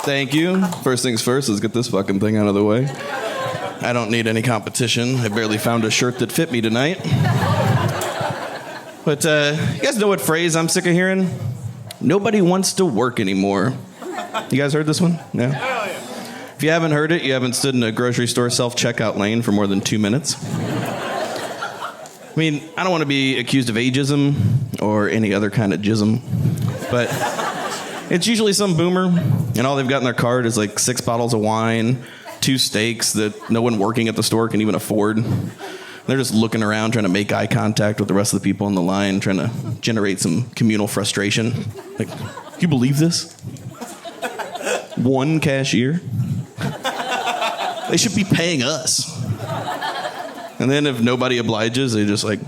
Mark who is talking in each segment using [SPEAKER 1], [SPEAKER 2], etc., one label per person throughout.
[SPEAKER 1] Thank you. First things first, let's get this fucking thing out of the way. I don't need any competition. I barely found a shirt that fit me tonight. But you guys know what phrase I'm sick of hearing? Nobody wants to work anymore. You guys heard this one? Yeah? If you haven't heard it, you haven't stood in a grocery store self-checkout lane for more than 2 minutes. I mean, I don't want to be accused of ageism or any other kind of jism, but it's usually some boomer, and all they've got in their cart is like 6 bottles of wine, 2 steaks that no one working at the store can even afford. They're just looking around, trying to make eye contact with the rest of the people in the line, trying to generate some communal frustration. Like, can you believe this? 1 cashier? They should be paying us. And then if nobody obliges, they just like,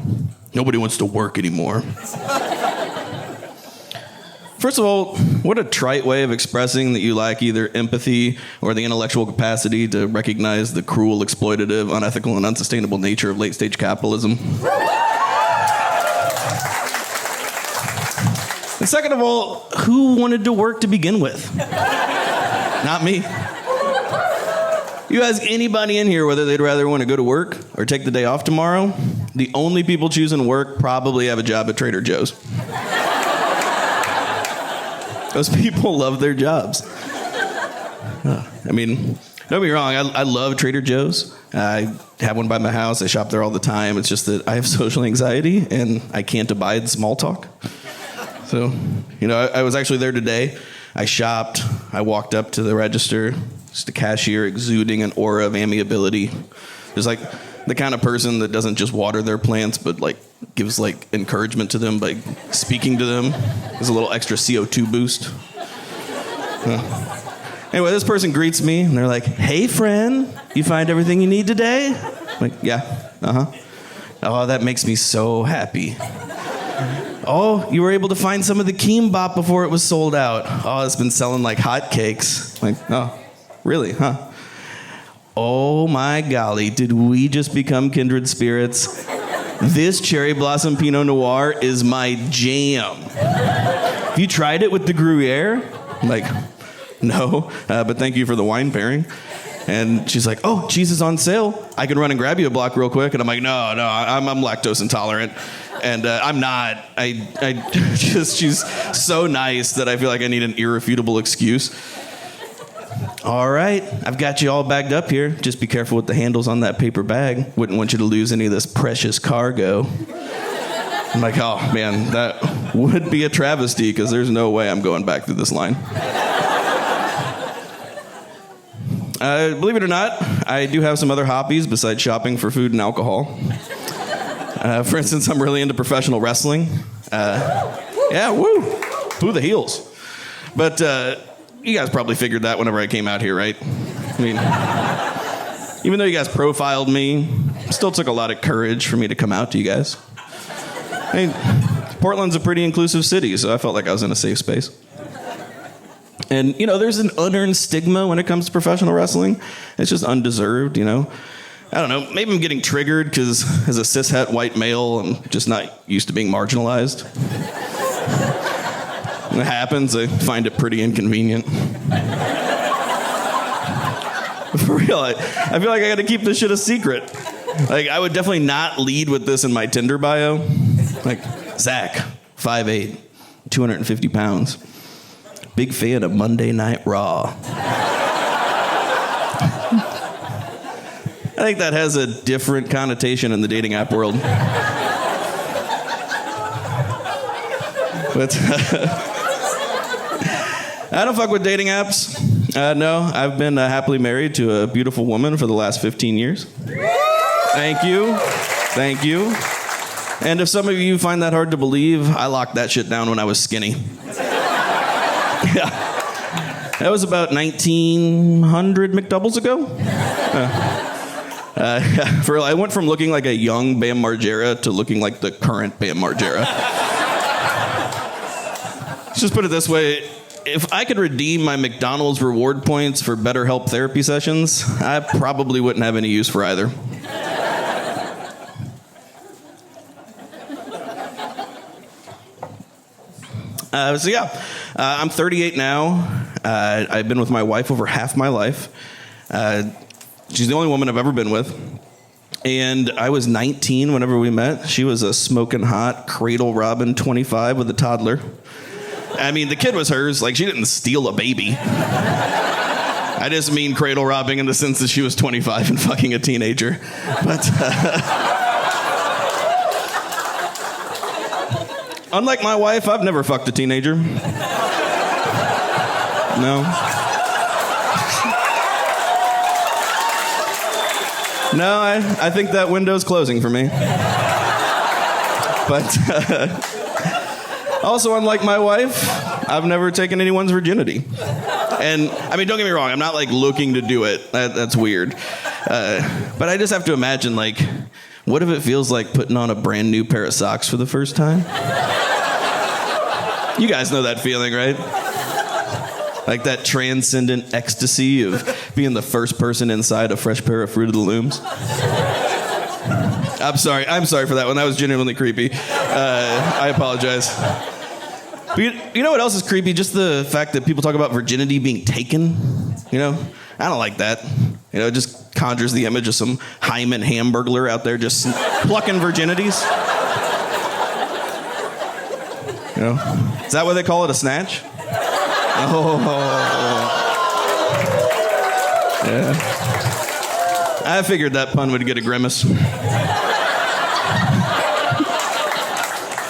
[SPEAKER 1] nobody wants to work anymore. First of all, what a trite way of expressing that you lack either empathy or the intellectual capacity to recognize the cruel, exploitative, unethical, and unsustainable nature of late-stage capitalism. And second of all, who wanted to work to begin with? Not me. You ask anybody in here whether they'd rather want to go to work or take the day off tomorrow, the only people choosing work probably have a job at Trader Joe's. Those people love their jobs. I mean, don't get me wrong, I love Trader Joe's. I have one by my house. I shop there all the time. It's just that I have social anxiety and I can't abide small talk. So, I was actually there today. I shopped. I walked up to the register. Just a cashier exuding an aura of amiability. There's like the kind of person that doesn't just water their plants, but like gives like encouragement to them by speaking to them. There's a little extra CO2 boost. Anyway, this person greets me and they're like, "Hey friend, you find everything you need today?" I'm like, "Yeah, Oh, that makes me so happy. Oh, you were able to find some of the kimbap before it was sold out. Oh, it's been selling like hotcakes." Like, "Oh, really, huh? Oh my golly, did we just become kindred spirits? This cherry blossom Pinot Noir is my jam. Have you tried it with the Gruyere?" I'm like, "No, but thank you for the wine pairing." And she's like, "Oh, cheese is on sale. I can run and grab you a block real quick." And I'm like, no, I'm lactose intolerant. And I'm not. She's so nice that I feel like I need an irrefutable excuse. "All right, I've got you all bagged up here. Just be careful with the handles on that paper bag. Wouldn't want you to lose any of this precious cargo." I'm like, oh man, that would be a travesty because there's no way I'm going back through this line. Believe it or not, I do have some other hobbies besides shopping for food and alcohol. For instance, I'm really into professional wrestling. Yeah, woo! Boo the heels. But you guys probably figured that whenever I came out here, right? I mean, even though you guys profiled me, it still took a lot of courage for me to come out to you guys. I mean, Portland's a pretty inclusive city, so I felt like I was in a safe space. And, there's an unearned stigma when it comes to professional wrestling. It's just undeserved, I don't know, maybe I'm getting triggered because as a cishet white male, I'm just not used to being marginalized. When it happens, I find it pretty inconvenient. For real, I feel like I gotta keep this shit a secret. Like, I would definitely not lead with this in my Tinder bio. Like, Zach, 5'8", 250 pounds. Big fan of Monday Night Raw. I think that has a different connotation in the dating app world. But I don't fuck with dating apps. No, I've been happily married to a beautiful woman for the last 15 years. Thank you. Thank you. And if some of you find that hard to believe, I locked that shit down when I was skinny. Yeah. That was about 1,900 McDoubles ago. For real, I went from looking like a young Bam Margera to looking like the current Bam Margera. Let's just put it this way. If I could redeem my McDonald's reward points for BetterHelp therapy sessions, I probably wouldn't have any use for either. I'm 38 now. I've been with my wife over half my life. She's the only woman I've ever been with. And I was 19 whenever we met. She was a smoking hot, cradle-robbing 25 with a toddler. I mean, the kid was hers. Like, she didn't steal a baby. I just mean cradle-robbing in the sense that she was 25 and fucking a teenager. But unlike my wife, I've never fucked a teenager. No. No, I think that window's closing for me. But also, unlike my wife, I've never taken anyone's virginity. And, I mean, don't get me wrong, I'm not, like, looking to do it. That's weird. But I just have to imagine, like, what if it feels like putting on a brand new pair of socks for the first time? You guys know that feeling, right? Like that transcendent ecstasy of being the first person inside a fresh pair of Fruit of the Looms. I'm sorry for that one. That was genuinely creepy. I apologize. But you know what else is creepy? Just the fact that people talk about virginity being taken. You know? I don't like that. You know, it just conjures the image of some Hyman hamburglar out there just plucking virginities. You know? Is that why they call it a snatch? Oh. Yeah. I figured that pun would get a grimace.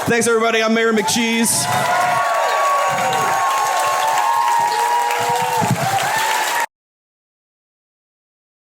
[SPEAKER 1] Thanks, everybody. I'm Mayor McCheese.